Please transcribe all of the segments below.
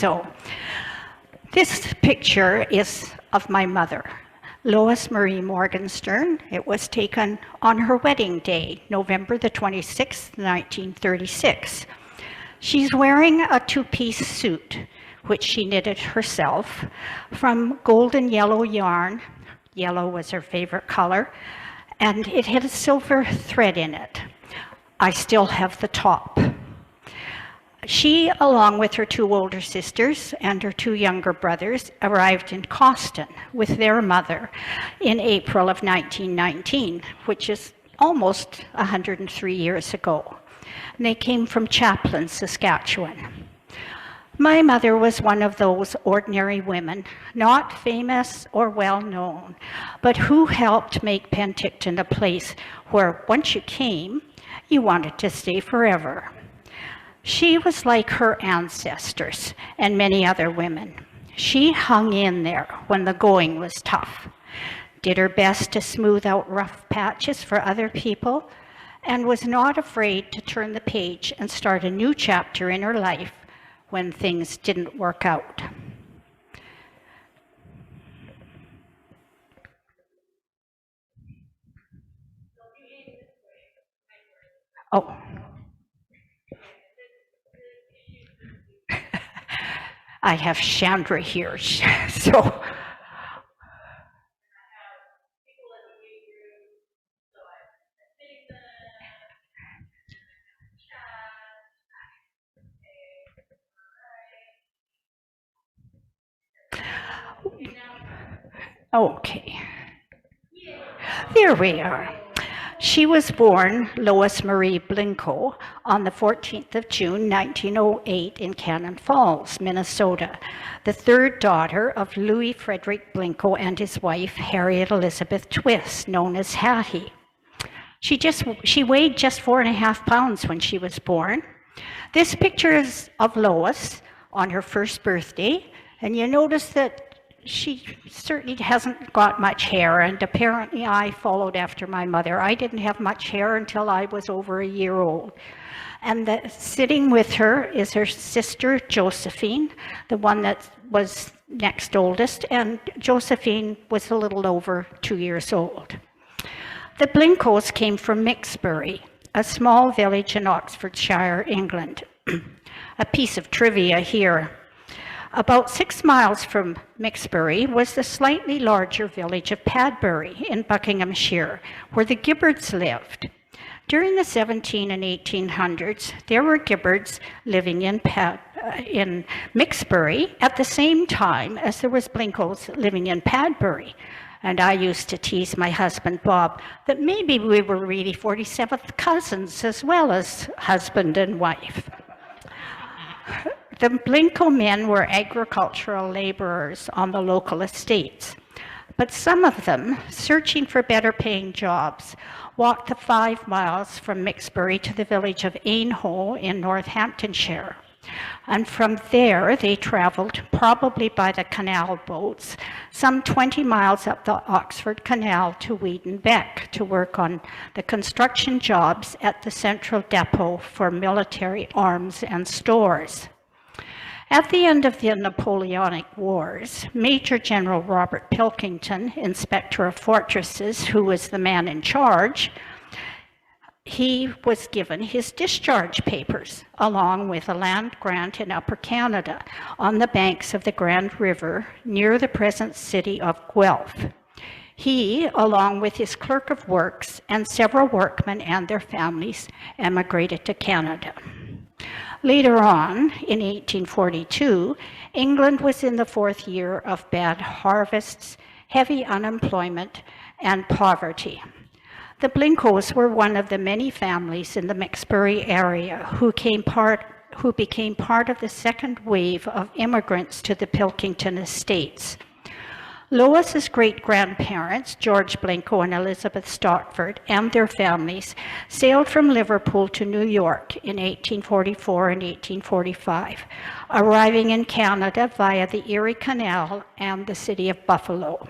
So this picture is of my mother, Lois Marie Morgenstern. It was taken on her wedding day, November the 26th, 1936. She's wearing a two-piece suit, which she knitted herself from golden yellow yarn. Yellow was her favorite color, and it had a silver thread in it. I still have the top. She, along with her two older sisters and her two younger brothers, arrived in Coston with their mother in April of 1919, which is almost 103 years ago. And they came from Chaplin, Saskatchewan. My mother was one of those ordinary women, not famous or well known, but who helped make Penticton a place where once you came, you wanted to stay forever. She was like her ancestors and many other women. She hung in there when the going was tough, did her best to smooth out rough patches for other people, and was not afraid to turn the page and start a new chapter in her life when things didn't work out. Oh. I have Chandra here, so. Okay. There we are. She was born Lois Marie Blanco on the 14th of June, 1908 in Cannon Falls, Minnesota, the third daughter of Louis Frederick Blanco and his wife, Harriet Elizabeth Twist, known as Hattie. She weighed just 4.5 pounds when she was born. This picture is of Lois on her first birthday, and you notice that she certainly hasn't got much hair, and apparently I followed after my mother. I didn't have much hair until I was over a year old. And sitting with her is her sister, Josephine, the one that was next oldest, and Josephine was a little over 2 years old. The Blancos came from Mixbury, a small village in Oxfordshire, England. A piece of trivia here. About 6 miles from Mixbury was the slightly larger village of Padbury in Buckinghamshire, where the Gibbards lived. During the 1700s and 1800s, there were Gibbards living in Mixbury at the same time as there was Blancos living in Padbury. And I used to tease my husband, Bob, that maybe we were really 47th cousins as well as husband and wife. The Blanco men were agricultural laborers on the local estates, but some of them, searching for better paying jobs, walked the 5 miles from Mixbury to the village of Ainhoe in Northamptonshire. And from there, they traveled, probably by the canal boats, some 20 miles up the Oxford Canal to Weedenbeck to work on the construction jobs at the Central Depot for military arms and stores. At the end of the Napoleonic Wars, Major General Robert Pilkington, Inspector of Fortresses, who was the man in charge, he was given his discharge papers along with a land grant in Upper Canada on the banks of the Grand River near the present city of Guelph. He, along with his clerk of works and several workmen and their families, emigrated to Canada. Later on, in 1842, England was in the 4th year of bad harvests, heavy unemployment, and poverty. The Blancos were one of the many families in the Mixbury area who became part of the second wave of immigrants to the Pilkington estates. Lois's great-grandparents, Georgeblinco and Elizabeth Stockford, and their families sailed from Liverpool to New York in 1844 and 1845, arriving in Canada via the Erie Canal and the city of Buffalo.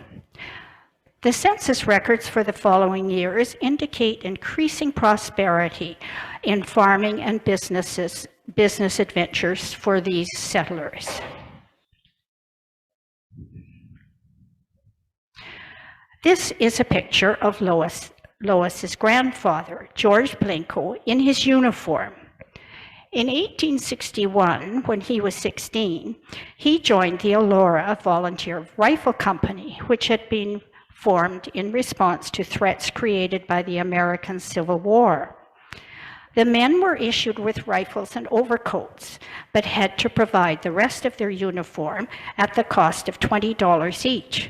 The census records for the following years indicate increasing prosperity in farming and business adventures for these settlers. This is a picture of Lois's grandfather, Georgeblinco, in his uniform. In 1861, when he was 16, he joined the Elora Volunteer Rifle Company, which had been formed in response to threats created by the American Civil War. The men were issued with rifles and overcoats, but had to provide the rest of their uniform at the cost of $20 each.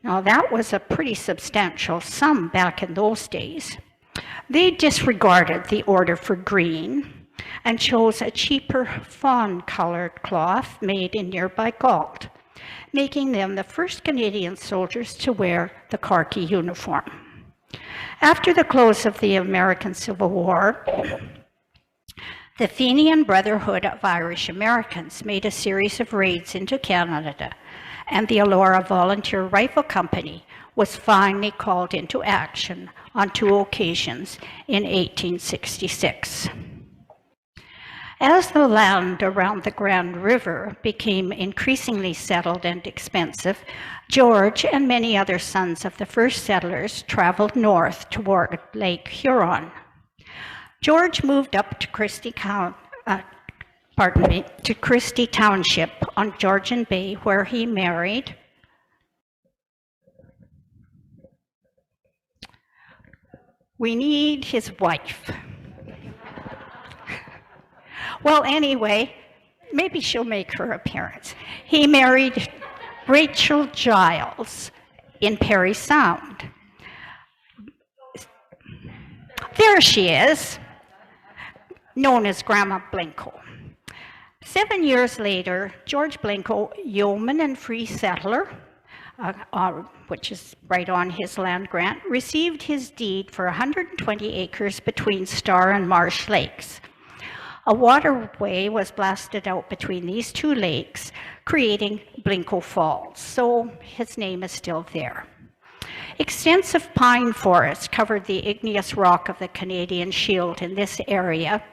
Now that was a pretty substantial sum back in those days. They disregarded the order for green and chose a cheaper fawn-colored cloth made in nearby Galt, making them the first Canadian soldiers to wear the khaki uniform. After the close of the American Civil War, the Fenian Brotherhood of Irish Americans made a series of raids into Canada, and the Elora Volunteer Rifle Company was finally called into action on 2 occasions in 1866. As the land around the Grand River became increasingly settled and expensive, George and many other sons of the first settlers traveled north toward Lake Huron. George moved up to Christie Township on Georgian Bay, where he married We need his wife. Well, anyway, maybe she'll make her appearance. He married Rachel Giles in Parry Sound. There she is, known as Grandma Blanco. 7 years later, Georgeblinco, yeoman and free settler, which is right on his land grant, received his deed for 120 acres between Star and Marsh Lakes. A waterway was blasted out between these 2 lakes, creating Blanco Falls, so his name is still there. Extensive pine forests covered the igneous rock of the Canadian Shield in this area,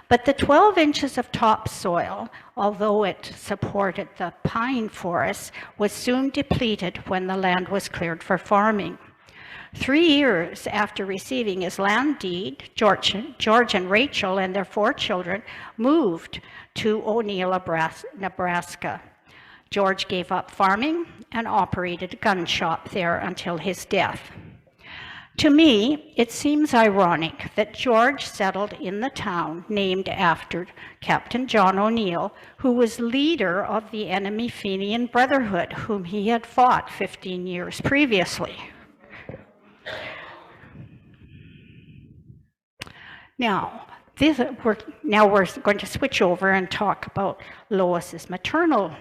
but the 12 inches of topsoil, although it supported the pine forests, was soon depleted when the land was cleared for farming. 3 years after receiving his land deed, George and Rachel and their 4 children moved to O'Neill, Nebraska. George gave up farming and operated a gun shop there until his death. To me, it seems ironic that George settled in the town named after Captain John O'Neill, who was leader of the enemy Fenian Brotherhood, whom he had fought 15 years previously. Now we're going to switch over and talk about Lois's maternal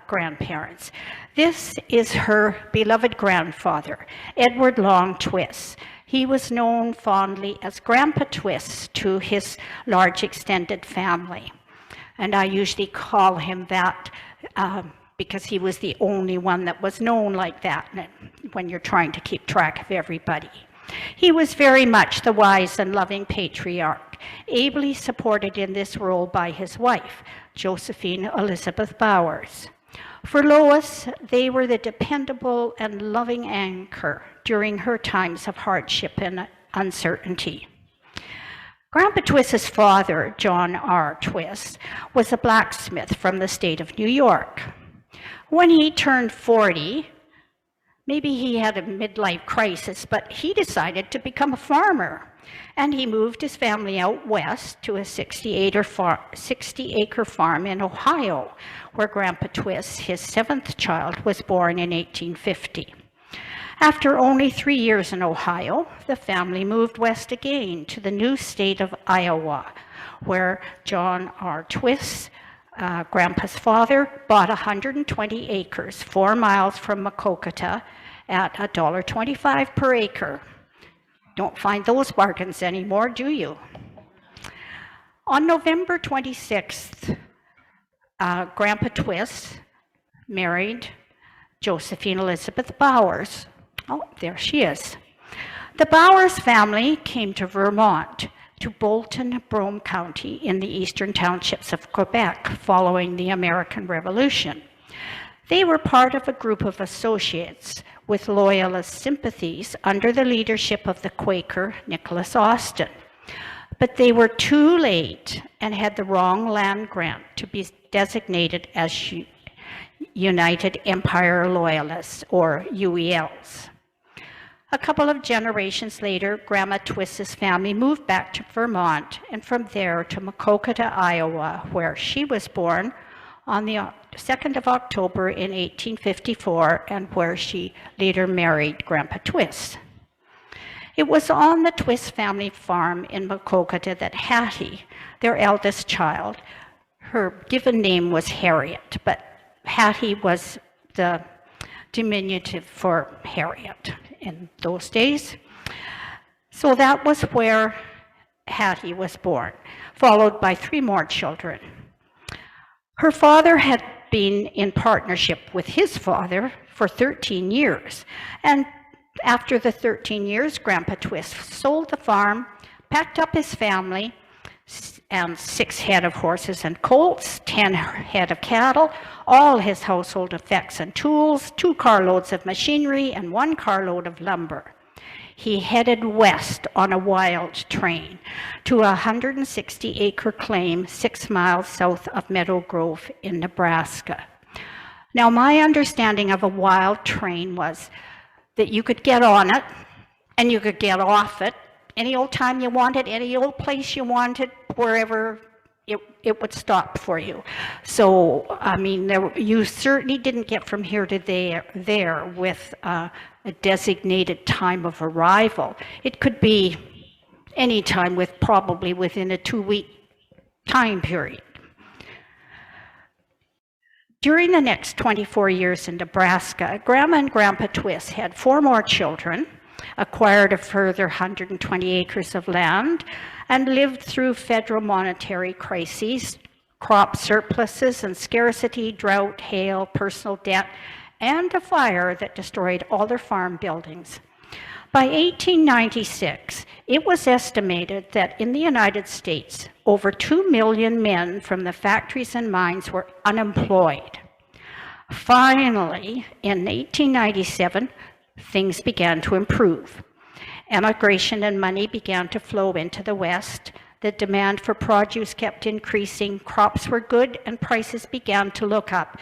grandparents. This is her beloved grandfather, Edward Long Twiss. He was known fondly as Grandpa Twiss to his large extended family. And I usually call him that because he was the only one that was known like that when you're trying to keep track of everybody. He was very much the wise and loving patriarch, ably supported in this role by his wife, Josephine Elizabeth Bowers. For Lois, they were the dependable and loving anchor during her times of hardship and uncertainty. Grandpa Twiss's father, John R. Twiss, was a blacksmith from the state of New York. When he turned 40, maybe he had a midlife crisis, but he decided to become a farmer. And he moved his family out west to a 60-acre farm in Ohio, where Grandpa Twiss, his 7th child, was born in 1850. After only 3 years in Ohio, the family moved west again to the new state of Iowa, where John R. Twiss, Grandpa's father, bought 120 acres 4 miles from Maquoketa at $1.25 per acre. Don't find those bargains anymore, do you? On November 26th, Grandpa Twiss married Josephine Elizabeth Bowers. Oh, there she is. The Bowers family came to Vermont, to Bolton, Brome County in the eastern townships of Quebec following the American Revolution. They were part of a group of associates with Loyalist sympathies under the leadership of the Quaker Nicholas Austin. But they were too late and had the wrong land grant to be designated as United Empire Loyalists, or UELs. A couple of generations later, Grandma Twist's family moved back to Vermont, and from there to Maquoketa, Iowa, where she was born on the 2nd of October in 1854, and where she later married Grandpa Twist. It was on the Twist family farm in Maquoketa that Hattie, their eldest child, her given name was Harriet, but Hattie was the diminutive for Harriet in those days. So that was where Hattie was born, followed by 3 more children. Her father had been in partnership with his father for 13 years, and after the 13 years, Grandpa Twist sold the farm, packed up his family, and 6 head of horses and colts, 10 head of cattle, all his household effects and tools, 2 carloads of machinery, and 1 carload of lumber. He headed west on a wild train to a 160-acre claim 6 miles south of Meadow Grove in Nebraska. Now, my understanding of a wild train was that you could get on it and you could get off it any old time you wanted, any old place you wanted, wherever it would stop for you. So, I mean, you certainly didn't get from here to there with a designated time of arrival. It could be any time, probably within a 2-week time period. During the next 24 years in Nebraska, Grandma and Grandpa Twist had 4 more children, acquired a further 120 acres of land, and lived through federal monetary crises, crop surpluses and scarcity, drought, hail, personal debt, and a fire that destroyed all their farm buildings. By 1896, it was estimated that in the United States, over 2 million men from the factories and mines were unemployed. Finally, in 1897, things began to improve. Emigration and money began to flow into the West. The demand for produce kept increasing, crops were good, and prices began to look up.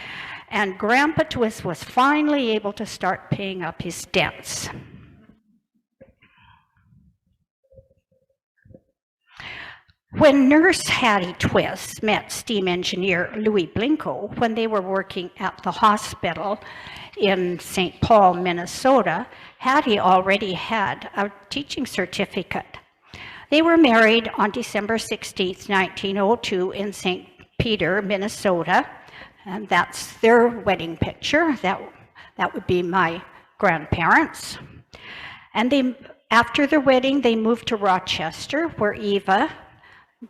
And Grandpa Twist was finally able to start paying up his debts. When Nurse Hattie Twist met steam engineer Louis Blanco when they were working at the hospital in St. Paul, Minnesota, Hattie already had a teaching certificate. They were married on December 16, 1902 in St. Peter, Minnesota, and that's their wedding picture. That would be my grandparents. And after their wedding, they moved to Rochester, where Eva,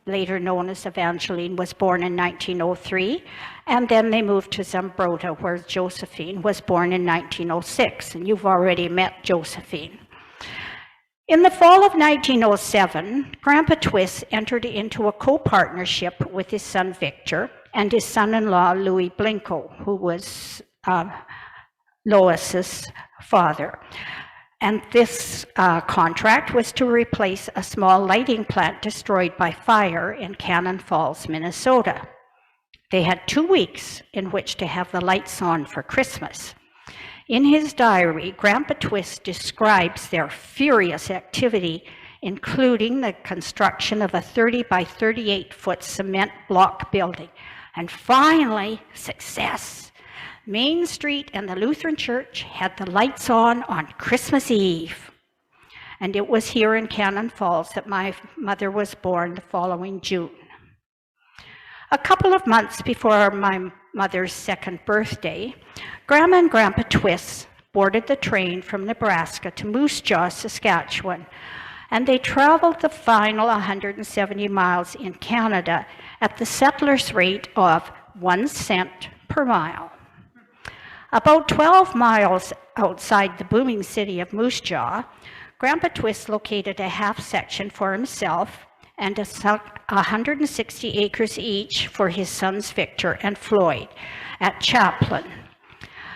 later known as Evangeline, was born in 1903, and then they moved to Zumbrota, where Josephine was born in 1906, and you've already met Josephine. In the fall of 1907, Grandpa Twist entered into a co-partnership with his son Victor and his son-in-law Louis Blanco, who was Lois's father. And this contract was to replace a small lighting plant destroyed by fire in Cannon Falls, Minnesota. They had 2 weeks in which to have the lights on for Christmas. In his diary, Grandpa Twist describes their furious activity, including the construction of a 30 by 38-foot cement block building. And finally, success. Main Street and the Lutheran Church had the lights on Christmas Eve. And it was here in Cannon Falls that my mother was born the following June. A couple of months before my mother's 2nd birthday, Grandma and Grandpa Twist boarded the train from Nebraska to Moose Jaw, Saskatchewan, and they traveled the final 170 miles in Canada at the settlers' rate of 1 cent per mile. About 12 miles outside the booming city of Moose Jaw, Grandpa Twist located a half section for himself and 160 acres each for his sons Victor and Floyd at Chaplin.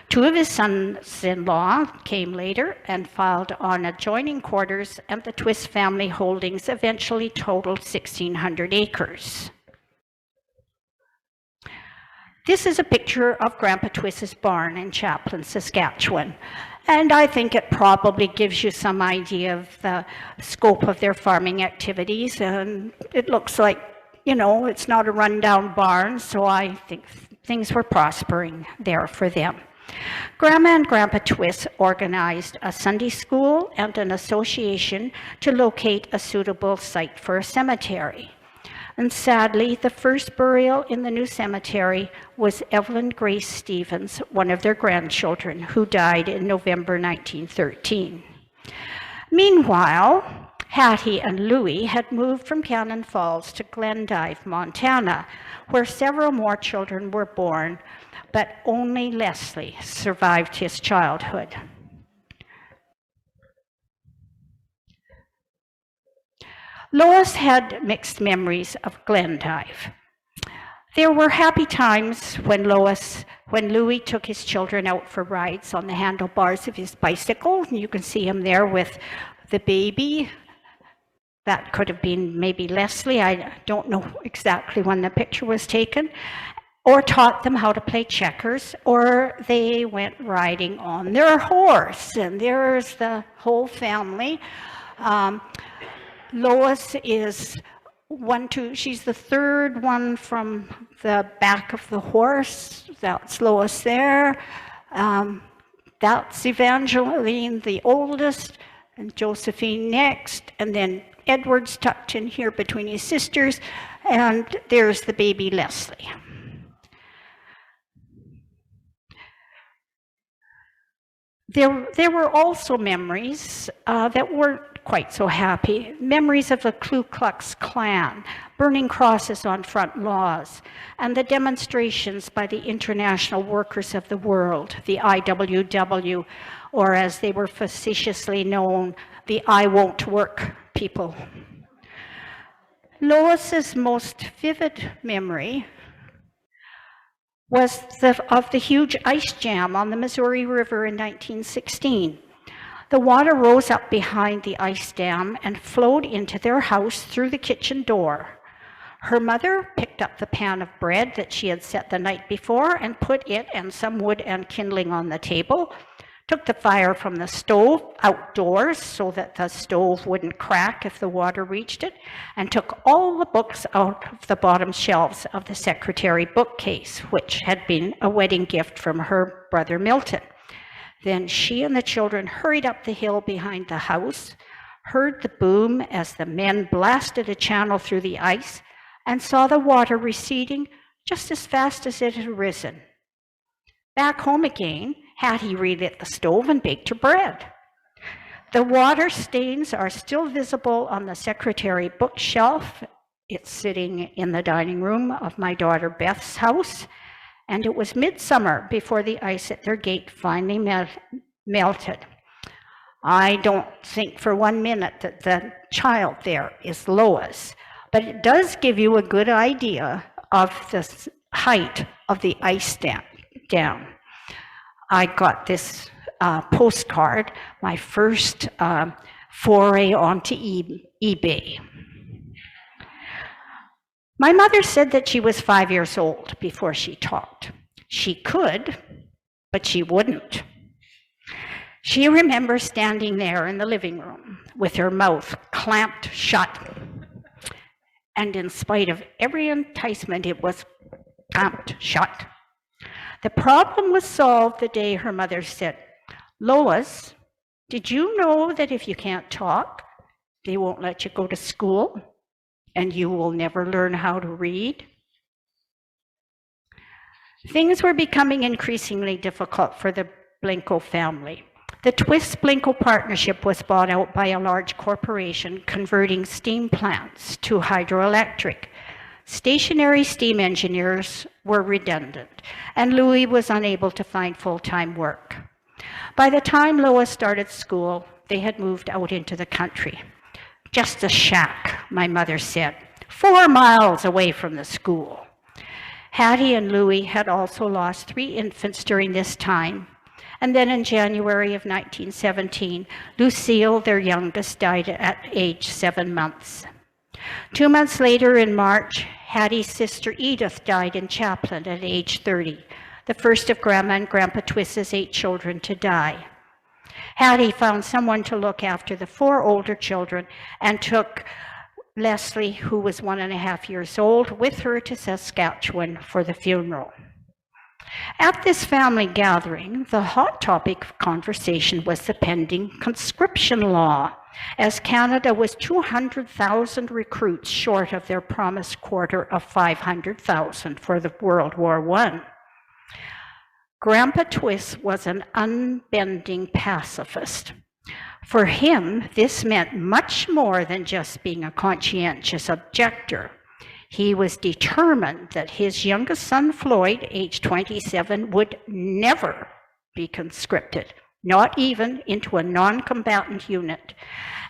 Two of his sons-in-law came later and filed on adjoining quarters, and the Twist family holdings eventually totaled 1,600 acres. This is a picture of Grandpa Twist's barn in Chaplin, Saskatchewan. And I think it probably gives you some idea of the scope of their farming activities. And it looks like, you know, it's not a rundown barn, so I think things were prospering there for them. Grandma and Grandpa Twist organized a Sunday school and an association to locate a suitable site for a cemetery. And sadly, the first burial in the new cemetery was Evelyn Grace Stevens, one of their grandchildren, who died in November 1913. Meanwhile, Hattie and Louie had moved from Cannon Falls to Glendive, Montana, where several more children were born, but only Leslie survived his childhood. Lois had mixed memories of Glendive. There were happy times when Louis took his children out for rides on the handlebars of his bicycle. You can see him there with the baby. That could have been maybe Leslie. I don't know exactly when the picture was taken. Or taught them how to play checkers, or they went riding on their horse. And there's the whole family. Lois is she's the third one from the back of the horse. That's Lois there. That's Evangeline, the oldest, and Josephine next. And then Edward's tucked in here between his sisters. And there's the baby Leslie. There were also memories that weren't quite so happy. Memories of the Ku Klux Klan, burning crosses on front lawns, and the demonstrations by the International Workers of the World, the IWW, or as they were facetiously known, the I Won't Work people. Lois's most vivid memory was of the huge ice jam on the Missouri River in 1916. The water rose up behind the ice dam and flowed into their house through the kitchen door. Her mother picked up the pan of bread that she had set the night before and put it and some wood and kindling on the table, took the fire from the stove outdoors so that the stove wouldn't crack if the water reached it, and took all the books out of the bottom shelves of the secretary bookcase, which had been a wedding gift from her brother Milton. Then she and the children hurried up the hill behind the house, heard the boom as the men blasted a channel through the ice, and saw the water receding just as fast as it had risen. Back home again, Hattie relit the stove and baked her bread. The water stains are still visible on the secretary bookshelf. It's sitting in the dining room of my daughter Beth's house, and it was midsummer before the ice at their gate finally melted. I don't think for 1 minute that the child there is Lois, but it does give you a good idea of the height of the ice dam. I got this postcard, my first foray onto eBay. My mother said that she was 5 years old before she talked. She could, but she wouldn't. She remembers standing there in the living room with her mouth clamped shut. And in spite of every enticement, it was clamped shut. The problem was solved the day her mother said, "Lois, did you know that if you can't talk, they won't let you go to school and you will never learn how to read?" Things were becoming increasingly difficult for the Blanco family. The Twist-Blanco partnership was bought out by a large corporation converting steam plants to hydroelectric. Stationary steam engineers were redundant, and Louis was unable to find full-time work. By the time Lois started school, they had moved out into the country. Just a shack, my mother said, 4 miles away from the school. Hattie and Louis had also lost 3 infants during this time, And then in January of 1917, Lucille, their youngest, died at age 7 months. 2 months later, in March, Hattie's sister Edith died in Chaplin at age 30, the first of Grandma and Grandpa Twist's 8 children to die. Hattie found someone to look after the 4 older children and took Leslie, who was 1.5 years old, with her to Saskatchewan for the funeral. At this family gathering, the hot topic of conversation was the pending conscription law, as Canada was 200,000 recruits short of their promised quota of 500,000 for the World War I. Grandpa Twist was an unbending pacifist. For him, this meant much more than just being a conscientious objector. He was determined that his youngest son, Floyd, age 27, would never be conscripted, not even into a non-combatant unit.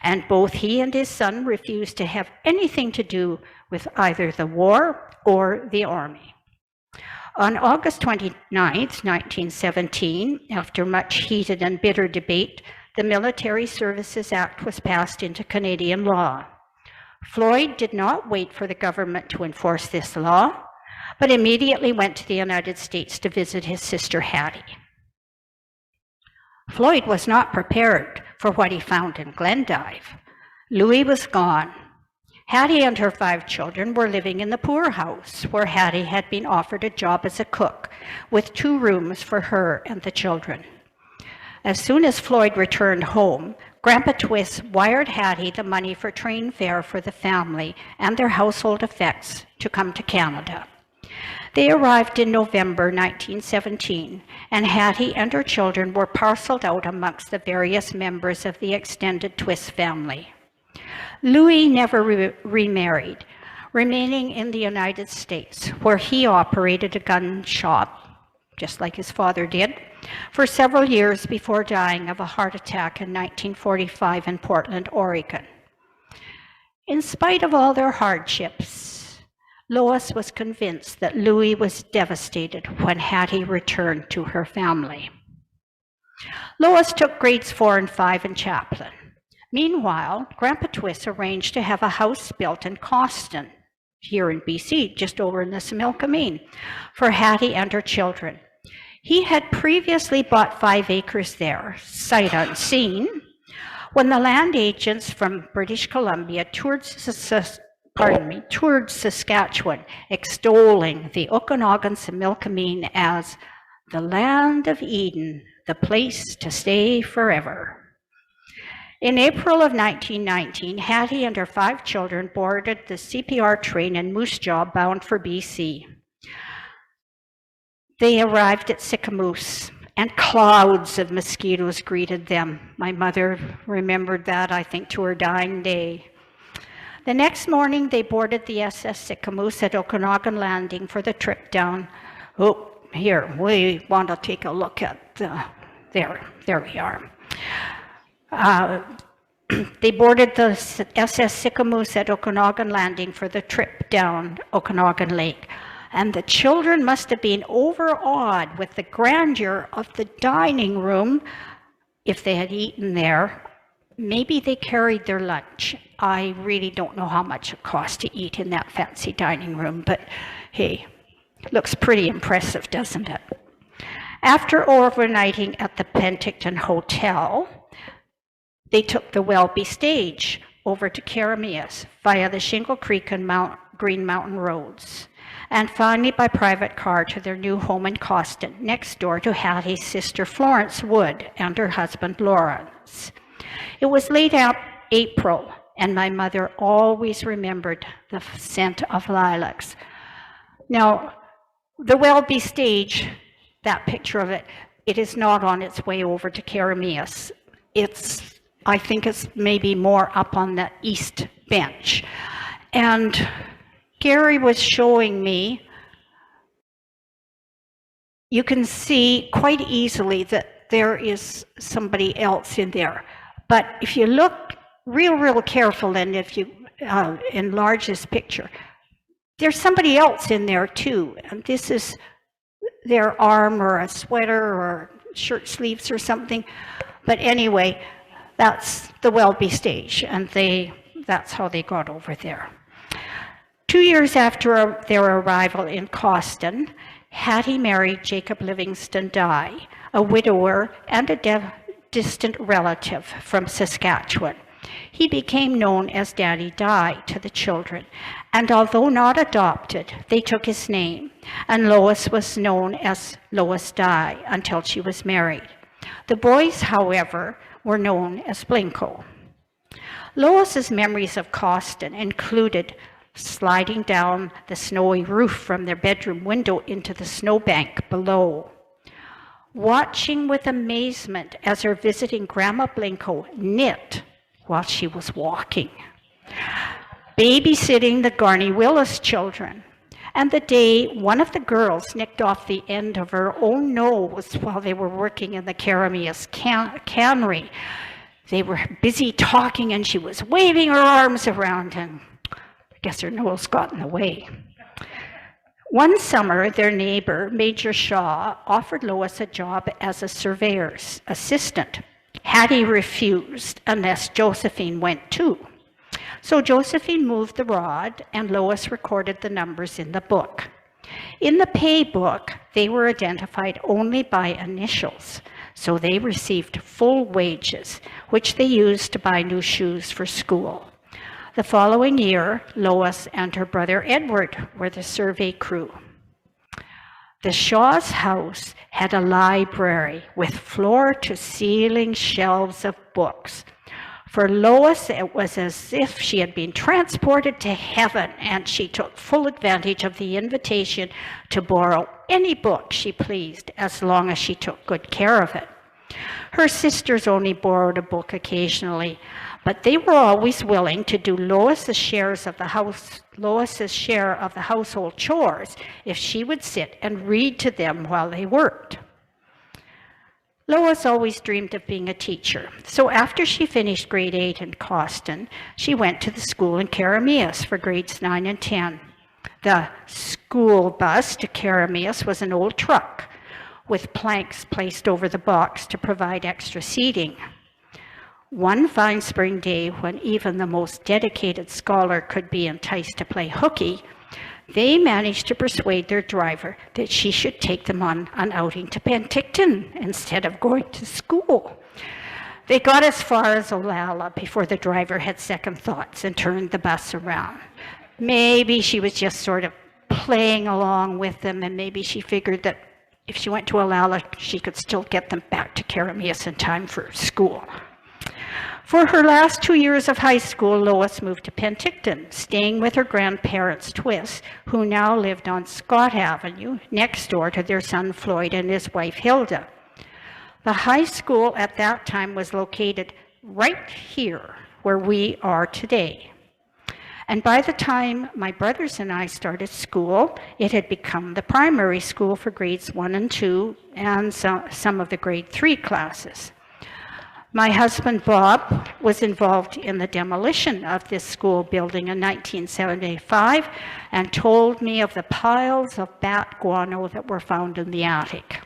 And both he and his son refused to have anything to do with either the war or the army. On August 29, 1917, after much heated and bitter debate, the Military Services Act was passed into Canadian law. Floyd did not wait for the government to enforce this law, but immediately went to the United States to visit his sister Hattie. Floyd was not prepared for what he found in Glendive. Louis was gone. Hattie and her 5 children were living in the poorhouse, where Hattie had been offered a job as a cook, with 2 rooms for her and the children. As soon as Floyd returned home, Grandpa Twist wired Hattie the money for train fare for the family and their household effects to come to Canada. They arrived in November 1917, and Hattie and her children were parceled out amongst the various members of the extended Twist family. Louis never remarried, remaining in the United States, where he operated a gun shop, just like his father did, for several years before dying of a heart attack in 1945 in Portland, Oregon. In spite of all their hardships, Lois was convinced that Louis was devastated when Hattie returned to her family. Lois took grades 4 and 5 in Chaplin. Meanwhile, Grandpa Twist arranged to have a house built in Cawston, here in BC, just over in the Similkameen, for Hattie and her children. He had previously bought 5 acres there, sight unseen, when the land agents from British Columbia toured Saskatchewan, extolling the Okanagan Similkameen as the land of Eden, the place to stay forever. In April of 1919, Hattie and her 5 children boarded the CPR train in Moose Jaw bound for BC. They arrived at Sycamores, and clouds of mosquitoes greeted them. My mother remembered that, I think, to her dying day. The next morning, they boarded the SS Sycamores at Okanagan Landing for the trip down. Oh, here, we want to take a look at, there we are. They boarded the SS Sycamores at Okanagan Landing for the trip down Okanagan Lake. And the children must have been overawed with the grandeur of the dining room if they had eaten there. Maybe they carried their lunch. I really don't know how much it cost to eat in that fancy dining room, but hey, looks pretty impressive, doesn't it? After overnighting at the Penticton Hotel, they took the Welby Stage over to Karameas via the Shingle Creek and Green Mountain roads, and finally by private car to their new home in Cawston, next door to Hattie's sister Florence Wood and her husband Lawrence. It was late April, and my mother always remembered the scent of lilacs. Now, the Welby Stage, that picture of it, it is not on its way over to Karameas. I think it's maybe more up on the east bench. And Gary was showing me, you can see quite easily that there is somebody else in there. But if you look real careful, and if you enlarge this picture, there's somebody else in there too. And this is their arm or a sweater or shirt sleeves or something. But anyway, that's the Welby Stage, and that's how they got over there. 2 years after their arrival in Cawston, Hattie married Jacob Livingston Dye, a widower and a distant relative from Saskatchewan. He became known as Daddy Dye to the children, and although not adopted, they took his name, and Lois was known as Lois Dye until she was married. The boys, however, were known as Blanco. Lois's memories of Cawston included sliding down the snowy roof from their bedroom window into the snowbank below, watching with amazement as her visiting Grandma Blanco knit while she was walking, babysitting the Garney Willis children, and the day one of the girls nicked off the end of her own nose while they were working in the Karameas cannery. They were busy talking and she was waving her arms around, and I guess her nose got in the way. One summer, their neighbor, Major Shaw, offered Lois a job as a surveyor's assistant. Hattie refused unless Josephine went too. So Josephine moved the rod and Lois recorded the numbers in the book. In the pay book, they were identified only by initials, so they received full wages, which they used to buy new shoes for school. The following year, Lois and her brother Edward were the survey crew. The Shaw's house had a library with floor-to-ceiling shelves of books. For Lois, it was as if she had been transported to heaven, and she took full advantage of the invitation to borrow any book she pleased, as long as she took good care of it. Her sisters only borrowed a book occasionally, but they were always willing to do Lois's share of the household chores if she would sit and read to them while they worked. Lois always dreamed of being a teacher, so after she finished grade 8 in Cawston, she went to the school in Karameas for grades 9 and 10. The school bus to Karameas was an old truck with planks placed over the box to provide extra seating. One fine spring day, when even the most dedicated scholar could be enticed to play hooky, they managed to persuade their driver that she should take them on an outing to Penticton instead of going to school. They got as far as Olalla before the driver had second thoughts and turned the bus around. Maybe she was just sort of playing along with them, and maybe she figured that if she went to Olalla, she could still get them back to Karameas in time for school. For her last 2 years of high school, Lois moved to Penticton, staying with her grandparents, Twiss, who now lived on Scott Avenue, next door to their son Floyd and his wife Hilda. The high school at that time was located right here, where we are today. And by the time my brothers and I started school, it had become the primary school for grades 1 and 2 and some of the grade 3 classes. My husband, Bob, was involved in the demolition of this school building in 1975 and told me of the piles of bat guano that were found in the attic.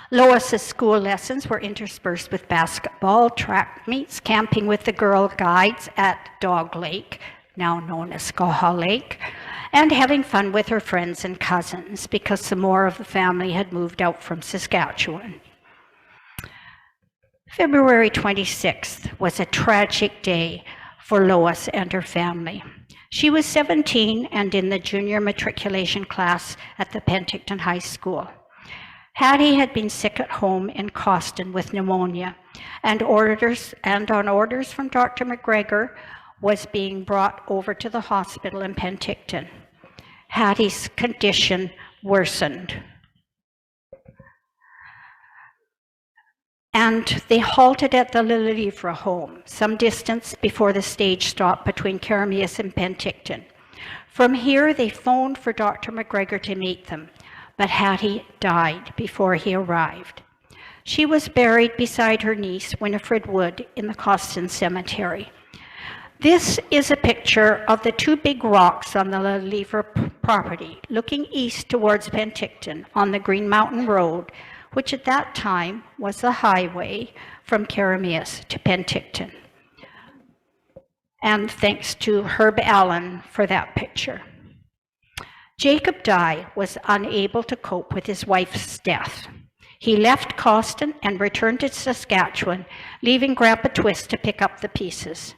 Lois's school lessons were interspersed with basketball, track meets, camping with the Girl Guides at Dog Lake, now known as Skaha Lake, and having fun with her friends and cousins because some more of the family had moved out from Saskatchewan. February 26th was a tragic day for Lois and her family. She was 17 and in the junior matriculation class at the Penticton High School. Hattie had been sick at home in Cawston with pneumonia, and on orders from Dr. McGregor, was being brought over to the hospital in Penticton. Hattie's condition worsened. And they halted at the Lilivre home, some distance before the stage stop between Karameas and Penticton. From here, they phoned for Dr. McGregor to meet them, but Hattie died before he arrived. She was buried beside her niece, Winifred Wood, in the Cawston Cemetery. This is a picture of the two big rocks on the Lilivre property, looking east towards Penticton on the Green Mountain Road, which at that time was the highway from Karameas to Penticton. And thanks to Herb Allen for that picture. Jacob Dye was unable to cope with his wife's death. He left Cawston and returned to Saskatchewan, leaving Grandpa Twist to pick up the pieces.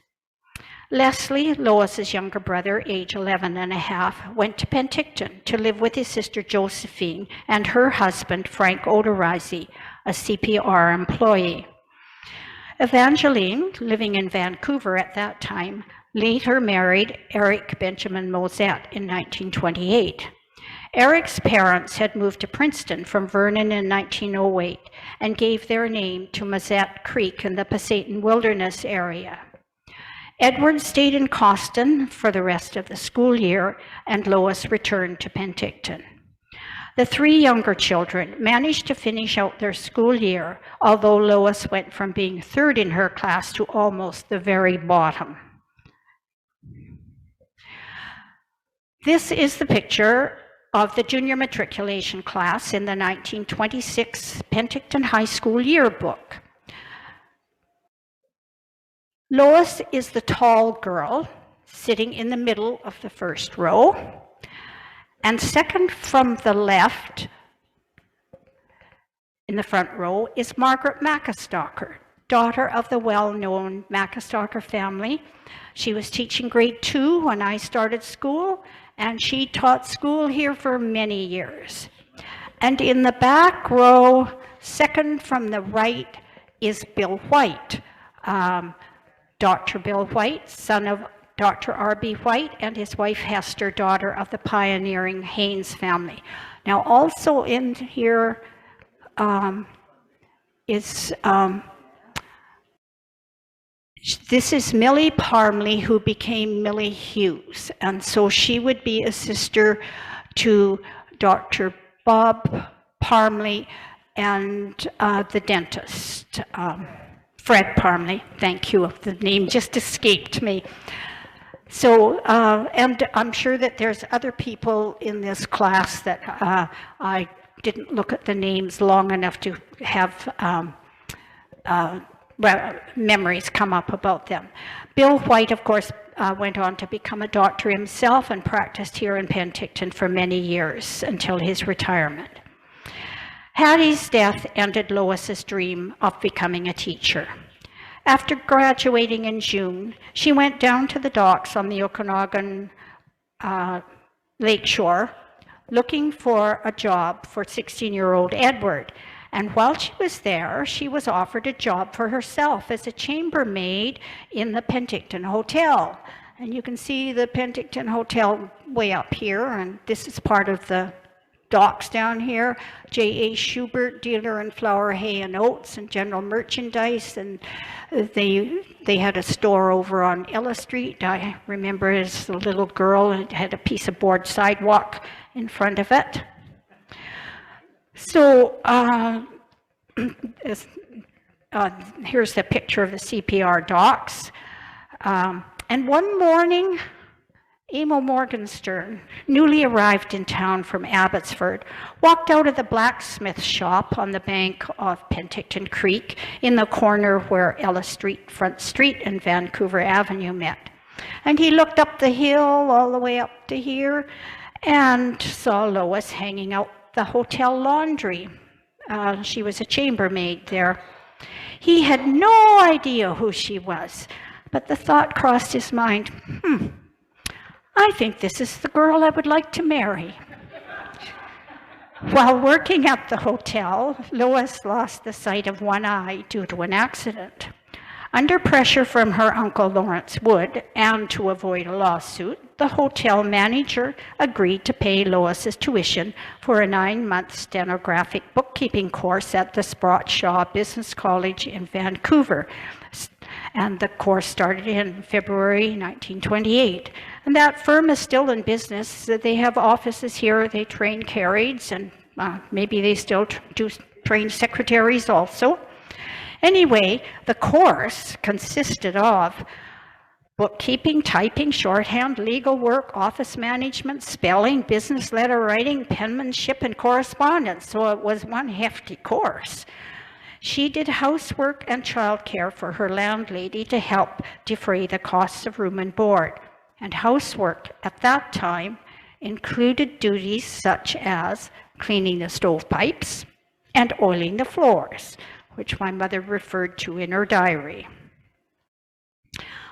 Leslie, Lois's younger brother, age 11 and a half, went to Penticton to live with his sister Josephine and her husband, Frank Odorizzi, a CPR employee. Evangeline, living in Vancouver at that time, later married Eric Benjamin Mosette in 1928. Eric's parents had moved to Princeton from Vernon in 1908 and gave their name to Mosette Creek in the Pasayten Wilderness area. Edward stayed in Cawston for the rest of the school year, and Lois returned to Penticton. The three younger children managed to finish out their school year, although Lois went from being third in her class to almost the very bottom. This is the picture of the junior matriculation class in the 1926 Penticton High School yearbook. Lois is the tall girl sitting in the middle of the first row, and second from the left in the front row is Margaret Macistocker, daughter of the well-known Macistocker family. She was teaching grade 2 when I started school, and she taught school here for many years. And in the back row, second from the right, is Bill White, Dr. Bill White, son of Dr. R.B. White, and his wife Hester, daughter of the pioneering Haynes family. Now also in here this is Millie Parmley, who became Millie Hughes, and so she would be a sister to Dr. Bob Parmley and the dentist, Fred Parmley. Thank you, the name just escaped me. So, and I'm sure that there's other people in this class that I didn't look at the names long enough to have memories come up about them. Bill White, of course, went on to become a doctor himself and practiced here in Penticton for many years until his retirement. Hattie's death ended Lois's dream of becoming a teacher. After graduating in June, she went down to the docks on the Okanagan lakeshore looking for a job for 16-year-old Edward. And while she was there, she was offered a job for herself as a chambermaid in the Penticton Hotel. And you can see the Penticton Hotel way up here, and this is part of the docks down here. J.A. Schubert, dealer in flour, hay, and oats, and general merchandise. And they had a store over on Ella Street. I remember as a little girl, it had a piece of board sidewalk in front of it. So here's the picture of the CPR docks. And one morning, Amo Morgenstern, newly arrived in town from Abbotsford, walked out of the blacksmith shop on the bank of Penticton Creek in the corner where Ella Street, Front Street, and Vancouver Avenue met. And he looked up the hill all the way up to here and saw Lois hanging out the hotel laundry. She was a chambermaid there. He had no idea who she was, but the thought crossed his mind, I think this is the girl I would like to marry. While working at the hotel, Lois lost the sight of one eye due to an accident. Under pressure from her uncle Lawrence Wood, and to avoid a lawsuit, the hotel manager agreed to pay Lois's tuition for a 9-month stenographic bookkeeping course at the Sprott Shaw Business College in Vancouver. And the course started in February 1928. And that firm is still in business. They have offices here. They train carrieds, and maybe they still do train secretaries also. Anyway, the course consisted of bookkeeping, typing, shorthand, legal work, office management, spelling, business letter writing, penmanship, and correspondence. So it was one hefty course. She did housework and childcare for her landlady to help defray the costs of room and board. And housework at that time included duties such as cleaning the stovepipes and oiling the floors, which my mother referred to in her diary.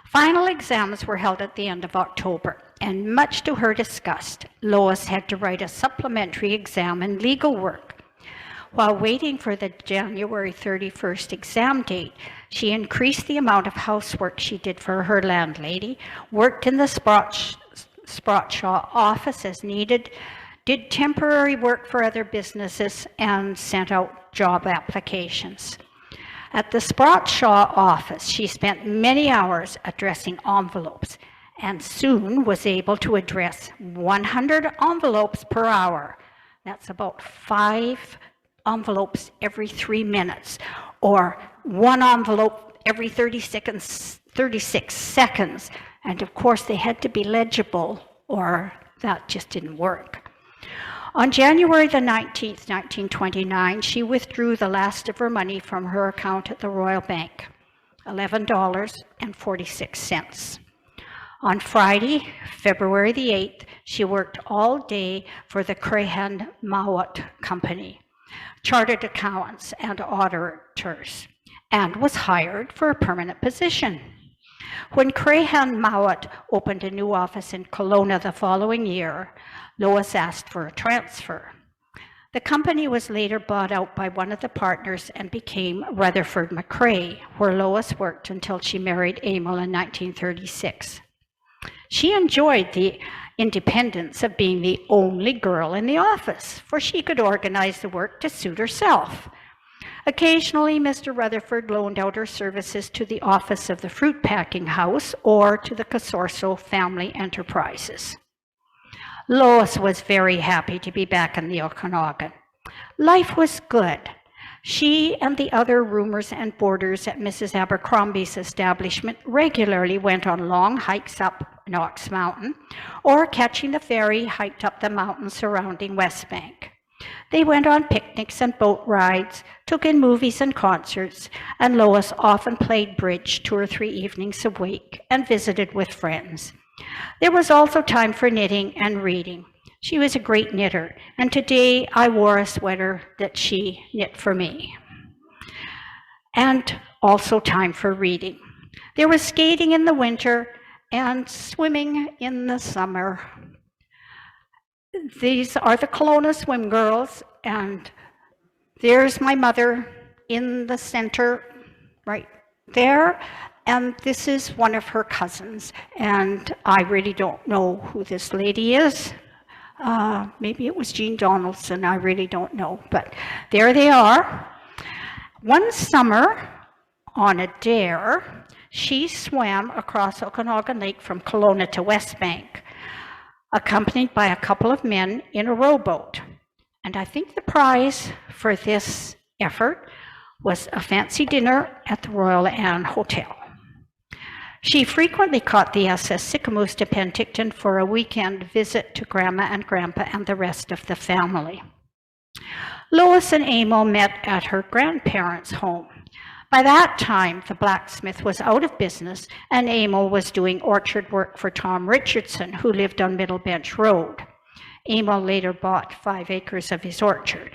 Final exams were held at the end of October, and much to her disgust, Lois had to write a supplementary exam in legal work. While waiting for the January 31st exam date, she increased the amount of housework she did for her landlady, worked in the Spratshaw office as needed, did temporary work for other businesses, and sent out job applications. At the Spratshaw office, she spent many hours addressing envelopes and soon was able to address 100 envelopes per hour. That's about 5 envelopes every 3 minutes, or 1 envelope every 36 seconds. And of course, they had to be legible, or that just didn't work. On January the 19th, 1929, she withdrew the last of her money from her account at the Royal Bank, $11.46. On Friday, February the 8th, she worked all day for the Crahan Mowat Company, chartered accountants and auditors, and was hired for a permanent position. When Crahan Mowat opened a new office in Kelowna the following year, Lois asked for a transfer. The company was later bought out by one of the partners and became Rutherford McRae, where Lois worked until she married Emil in 1936. She enjoyed the independence of being the only girl in the office, for she could organize the work to suit herself. Occasionally, Mr. Rutherford loaned out her services to the office of the fruit packing house or to the Casorso family enterprises. Lois was very happy to be back in the Okanagan. Life was good. She and the other roomers and boarders at Mrs. Abercrombie's establishment regularly went on long hikes up Knox Mountain, or catching the ferry, hiked up the mountains surrounding West Bank. They went on picnics and boat rides, took in movies and concerts, and Lois often played bridge 2 or 3 evenings a week and visited with friends. There was also time for knitting and reading. She was a great knitter, and today I wore a sweater that she knit for me. And also time for reading. There was skating in the winter and swimming in the summer. These are the Kelowna swim girls, and there's my mother in the center right there, and this is one of her cousins, and I really don't know who this lady is. Maybe it was Jean Donaldson, I really don't know, but there they are. One summer on a dare, she swam across Okanagan Lake from Kelowna to West Bank, accompanied by a couple of men in a rowboat. And I think the prize for this effort was a fancy dinner at the Royal Anne Hotel. She frequently caught the SS Sycamores to Penticton for a weekend visit to Grandma and Grandpa and the rest of the family. Lois and Emil met at her grandparents' home. By that time, the blacksmith was out of business, and Emil was doing orchard work for Tom Richardson, who lived on Middle Bench Road. Emil later bought 5 acres of his orchard.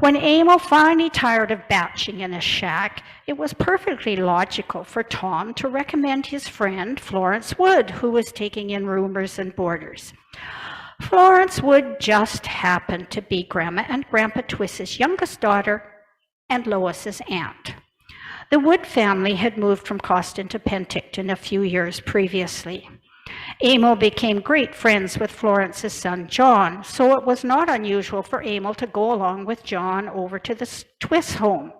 When Emil finally tired of batching in a shack, it was perfectly logical for Tom to recommend his friend Florence Wood, who was taking in roomers and boarders. Florence Wood just happened to be Grandma and Grandpa Twiss's youngest daughter and Lois's aunt. The Wood family had moved from Coston to Penticton a few years previously. Emil became great friends with Florence's son, John, so it was not unusual for Emil to go along with John over to the Twiss home.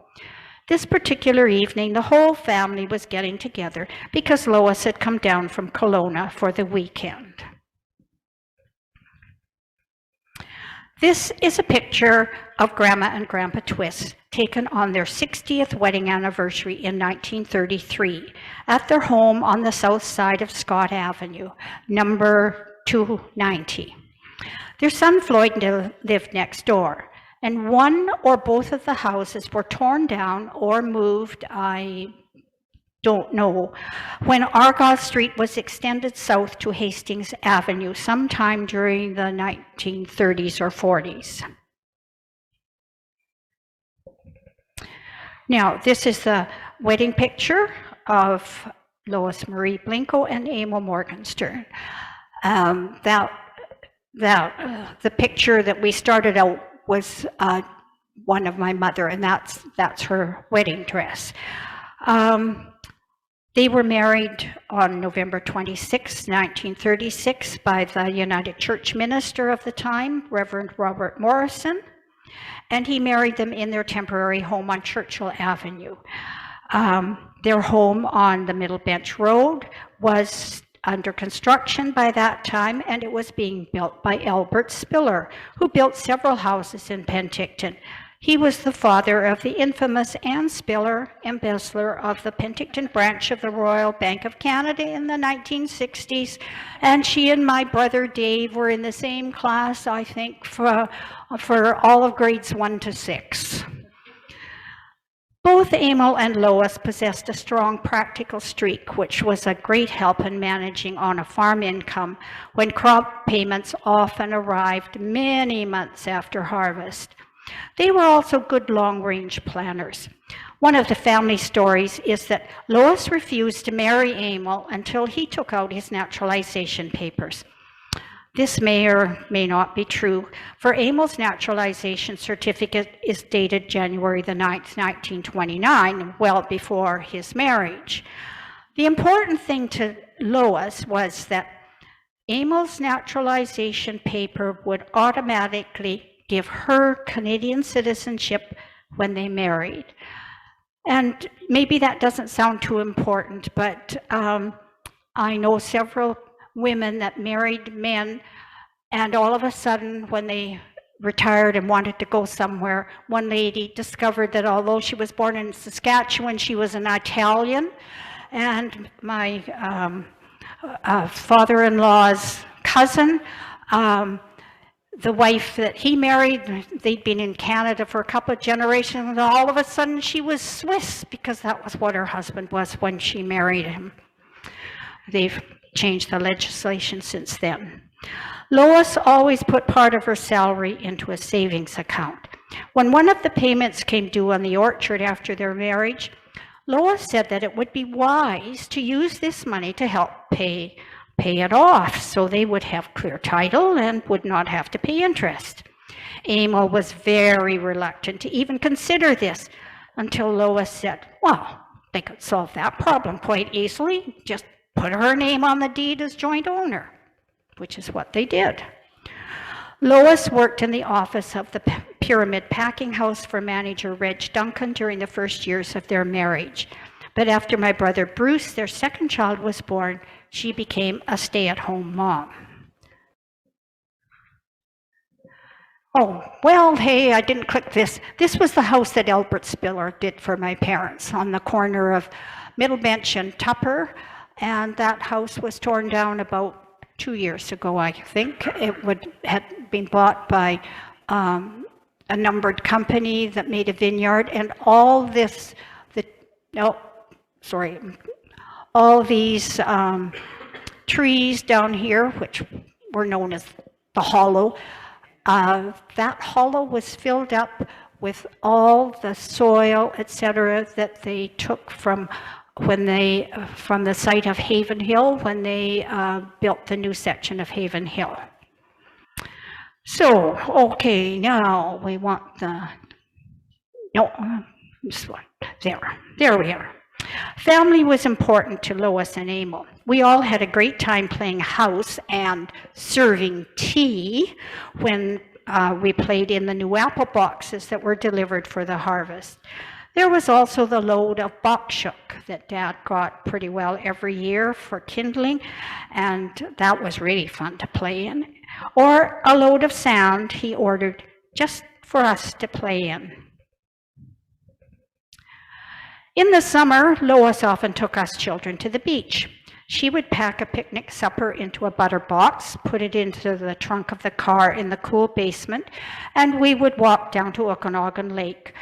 This particular evening, the whole family was getting together because Lois had come down from Kelowna for the weekend. This is a picture of Grandma and Grandpa Twiss taken on their 60th wedding anniversary in 1933 at their home on the south side of Scott Avenue, number 290. Their son Floyd lived next door, and one or both of the houses were torn down or moved, I don't know, when Argyle Street was extended south to Hastings Avenue sometime during the 1930s or 40s. Now, this is the wedding picture of Lois Marie Blanco and Emil Morgenstern. The picture that we started out was one of my mother, and that's her wedding dress. They were married on November 26, 1936, by the United Church minister of the time, Reverend Robert Morrison, and he married them in their temporary home on Churchill Avenue. Their home on the Middle Bench Road was under construction by that time, and it was being built by Albert Spiller, who built several houses in Penticton. He was the father of the infamous Anne Spiller, embezzler of the Penticton branch of the Royal Bank of Canada in the 1960s, and she and my brother Dave were in the same class, I think, for all of grades 1 to 6. Both Emil and Lois possessed a strong practical streak, which was a great help in managing on a farm income when crop payments often arrived many months after harvest. They were also good long-range planners. One of the family stories is that Lois refused to marry Emil until he took out his naturalization papers. This may or may not be true, for Emil's naturalization certificate is dated January the 9th, 1929, well before his marriage. The important thing to Lois was that Emil's naturalization paper would automatically give her Canadian citizenship when they married. And maybe that doesn't sound too important, but I know several women that married men, and all of a sudden when they retired and wanted to go somewhere, one lady discovered that although she was born in Saskatchewan, she was an Italian, and my father-in-law's cousin, the wife that he married, they'd been in Canada for a couple of generations, and all of a sudden she was Swiss because that was what her husband was when she married him. They've changed the legislation since then. Lois always put part of her salary into a savings account. When one of the payments came due on the orchard after their marriage, Lois said that it would be wise to use this money to help pay it off so they would have clear title and would not have to pay interest. Emil was very reluctant to even consider this until Lois said, well, they could solve that problem quite easily. Just put her name on the deed as joint owner, which is what they did. Lois worked in the office of the Pyramid Packing House for manager Reg Duncan during the first years of their marriage. But after my brother Bruce, their second child, was born, she became a stay-at-home mom. Oh, well, hey, I didn't click this. This was the house that Albert Spiller did for my parents on the corner of Middle Bench and Tupper. And that house was torn down about 2 years ago, I think. It had been bought by a numbered company that made a vineyard, and all these trees down here, which were known as the hollow, that hollow was filled up with all the soil, etc., that they took from the site of Haven Hill when they built the new section of Haven Hill. So, okay, now we want this one. There we are. Family was important to Lois and Emil. We all had a great time playing house and serving tea when we played in the new apple boxes that were delivered for the harvest. There was also the load of bokshook that Dad got pretty well every year for kindling, and that was really fun to play in. Or a load of sand he ordered just for us to play in. In the summer, Lois often took us children to the beach. She would pack a picnic supper into a butter box, put it into the trunk of the car in the cool basement, and we would walk down to Okanagan Lake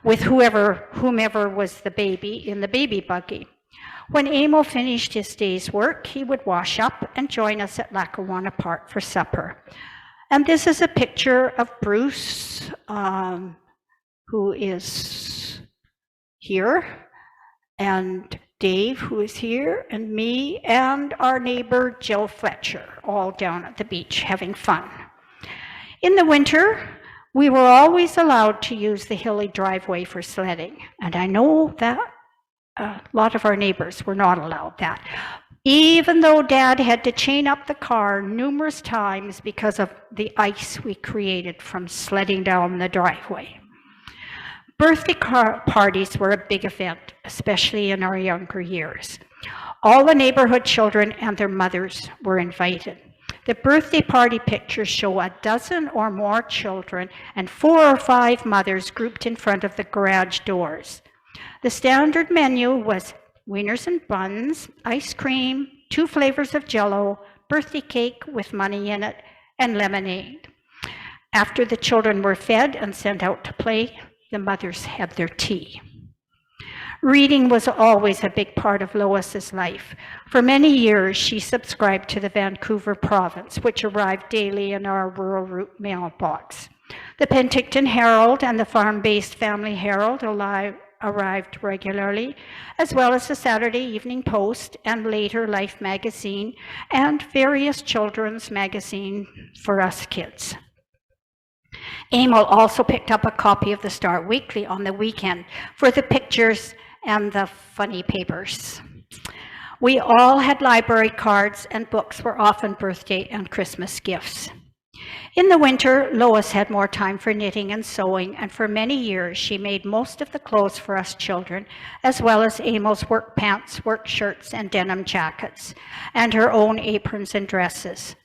with whomever was the baby in the baby buggy. When Emil finished his day's work, he would wash up and join us at Lackawanna Park for supper. And this is a picture of Bruce, who is here, and Dave, who is here, and me, and our neighbor, Jill Fletcher, all down at the beach having fun. In the winter, we were always allowed to use the hilly driveway for sledding, and I know that a lot of our neighbors were not allowed that, even though Dad had to chain up the car numerous times because of the ice we created from sledding down the driveway. Birthday parties were a big event, especially in our younger years. All the neighborhood children and their mothers were invited. The birthday party pictures show a dozen or more children and 4 or 5 mothers grouped in front of the garage doors. The standard menu was wieners and buns, ice cream, 2 flavors of Jell-O, birthday cake with money in it, and lemonade. After the children were fed and sent out to play, the mothers had their tea. Reading was always a big part of Lois's life. For many years, she subscribed to the Vancouver Province, which arrived daily in our rural route mailbox. The Penticton Herald and the farm-based Family Herald arrived regularly, as well as the Saturday Evening Post and later Life magazine and various children's magazines for us kids. Emil also picked up a copy of the Star Weekly on the weekend for the pictures and the funny papers. We all had library cards, and books were often birthday and Christmas gifts. In the winter, Lois had more time for knitting and sewing, and for many years she made most of the clothes for us children, as well as Emil's work pants, work shirts, and denim jackets, and her own aprons and dresses.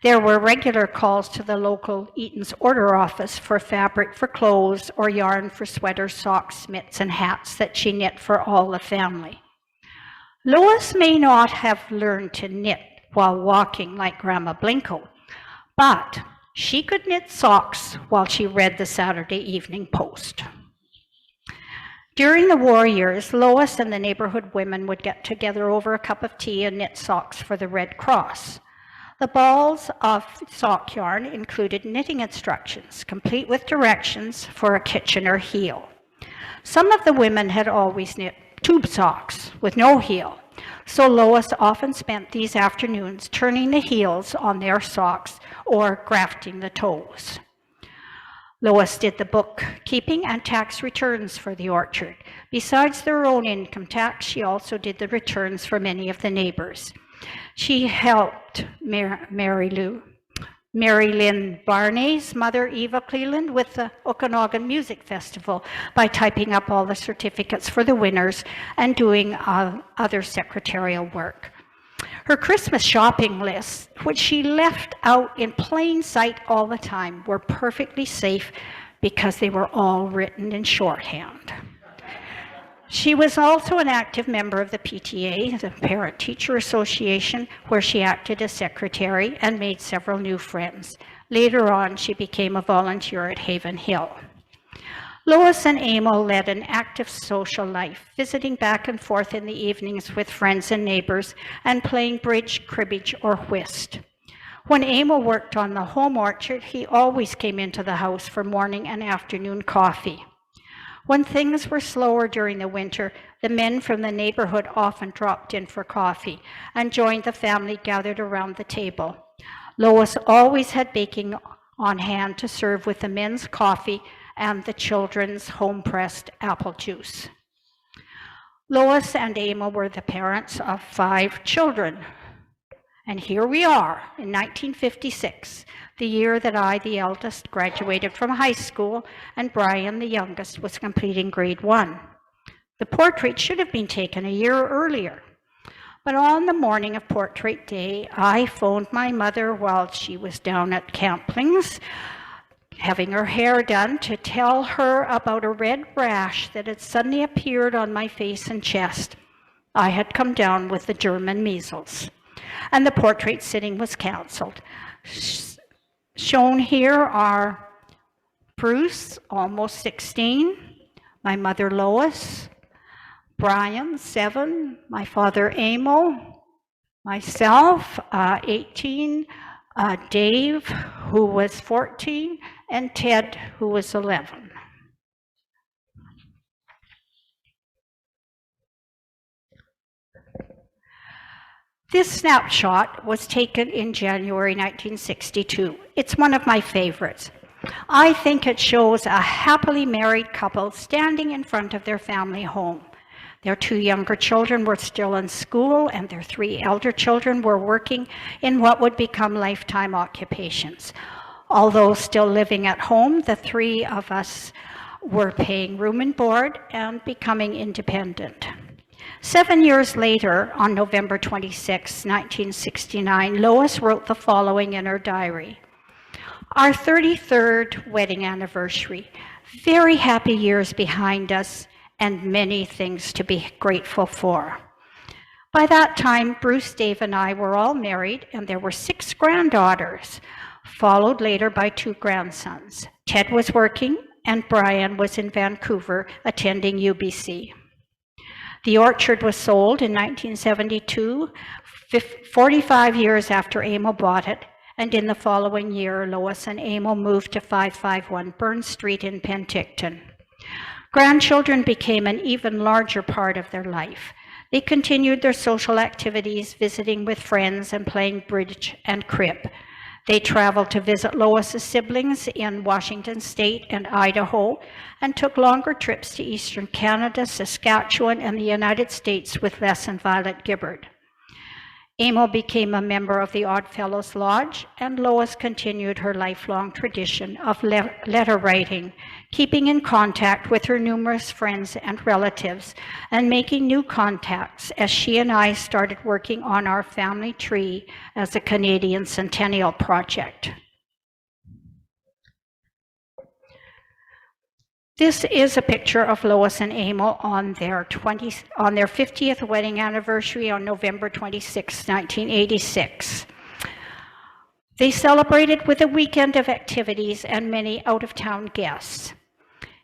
There were regular calls to the local Eaton's order office for fabric for clothes or yarn for sweaters, socks, mitts, and hats that she knit for all the family. Lois may not have learned to knit while walking like Grandma Blanco, but she could knit socks while she read the Saturday Evening Post. During the war years, Lois and the neighborhood women would get together over a cup of tea and knit socks for the Red Cross. The balls of sock yarn included knitting instructions, complete with directions for a Kitchener heel. Some of the women had always knit tube socks with no heel, so Lois often spent these afternoons turning the heels on their socks or grafting the toes. Lois did the bookkeeping and tax returns for the orchard. Besides their own income tax, she also did the returns for many of the neighbors. She helped Mary Lynn Barney's mother, Eva Cleland, with the Okanagan Music Festival by typing up all the certificates for the winners and doing other secretarial work. Her Christmas shopping lists, which she left out in plain sight all the time, were perfectly safe because they were all written in shorthand. She was also an active member of the PTA, the Parent Teacher Association, where she acted as secretary and made several new friends. Later on, she became a volunteer at Haven Hill. Lois and Emil led an active social life, visiting back and forth in the evenings with friends and neighbors and playing bridge, cribbage, or whist. When Emil worked on the home orchard, he always came into the house for morning and afternoon coffee. When things were slower during the winter, the men from the neighborhood often dropped in for coffee and joined the family gathered around the table. Lois always had baking on hand to serve with the men's coffee and the children's home-pressed apple juice. Lois and Emil were the parents of 5 children. And here we are in 1956, the year that I, the eldest, graduated from high school, and Brian, the youngest, was completing grade 1. The portrait should have been taken a year earlier. But on the morning of Portrait Day, I phoned my mother while she was down at Campling's having her hair done, to tell her about a red rash that had suddenly appeared on my face and chest. I had come down with the German measles, and the portrait sitting was cancelled. Shown here are Bruce, almost 16, my mother Lois, Brian, 7, my father Emil, myself, 18, Dave, who was 14, and Ted, who was 11. This snapshot was taken in January 1962. It's one of my favorites. I think it shows a happily married couple standing in front of their family home. Their 2 younger children were still in school, and their 3 elder children were working in what would become lifetime occupations. Although still living at home, the 3 of us were paying room and board and becoming independent. 7 years later, on November 26, 1969, Lois wrote the following in her diary. Our 33rd wedding anniversary. Very happy years behind us and many things to be grateful for. By that time, Bruce, Dave, and I were all married, and there were 6 granddaughters, followed later by 2 grandsons. Ted was working, and Brian was in Vancouver attending UBC. The orchard was sold in 1972, 45 years after Emil bought it, and in the following year, Lois and Emil moved to 551 Burn Street in Penticton. Grandchildren became an even larger part of their life. They continued their social activities, visiting with friends and playing bridge and crib. They traveled to visit Lois's siblings in Washington State and Idaho, and took longer trips to Eastern Canada, Saskatchewan, and the United States with Les and Violet Gibbard. Emil became a member of the Oddfellows Lodge, and Lois continued her lifelong tradition of letter writing, keeping in contact with her numerous friends and relatives, and making new contacts as she and I started working on our family tree as a Canadian Centennial project. This is a picture of Lois and Emil on their 50th wedding anniversary on November 26, 1986. They celebrated with a weekend of activities and many out-of-town guests.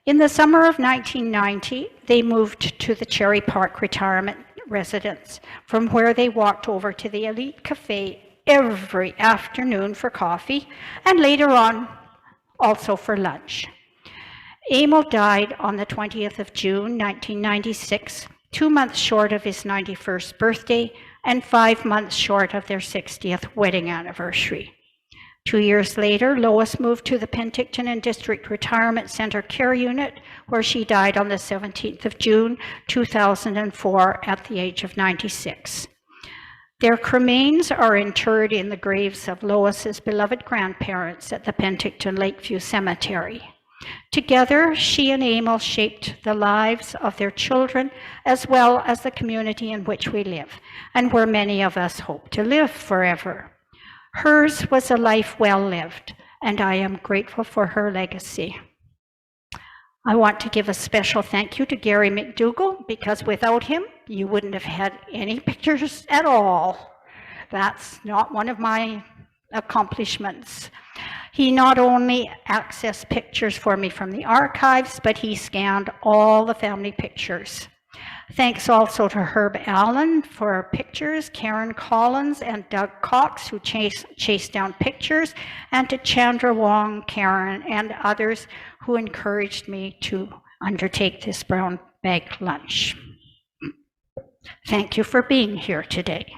In the summer of 1990, they moved to the Cherry Park retirement residence, from where they walked over to the Elite Cafe every afternoon for coffee, and later on also for lunch. Emil died on the 20th of June, 1996, 2 months short of his 91st birthday and 5 months short of their 60th wedding anniversary. 2 years later, Lois moved to the Penticton and District Retirement Center Care Unit, where she died on the 17th of June, 2004, at the age of 96. Their cremains are interred in the graves of Lois's beloved grandparents at the Penticton Lakeview Cemetery. Together, she and Emil shaped the lives of their children as well as the community in which we live, and where many of us hope to live forever. Hers was a life well lived, and I am grateful for her legacy. I want to give a special thank you to Gary McDougall, because without him, you wouldn't have had any pictures at all. That's not one of my accomplishments. He not only accessed pictures for me from the archives, but he scanned all the family pictures. Thanks also to Herb Allen for pictures, Karen Collins and Doug Cox, who chased down pictures, and to Chandra Wong, Karen, and others who encouraged me to undertake this brown bag lunch. Thank you for being here today.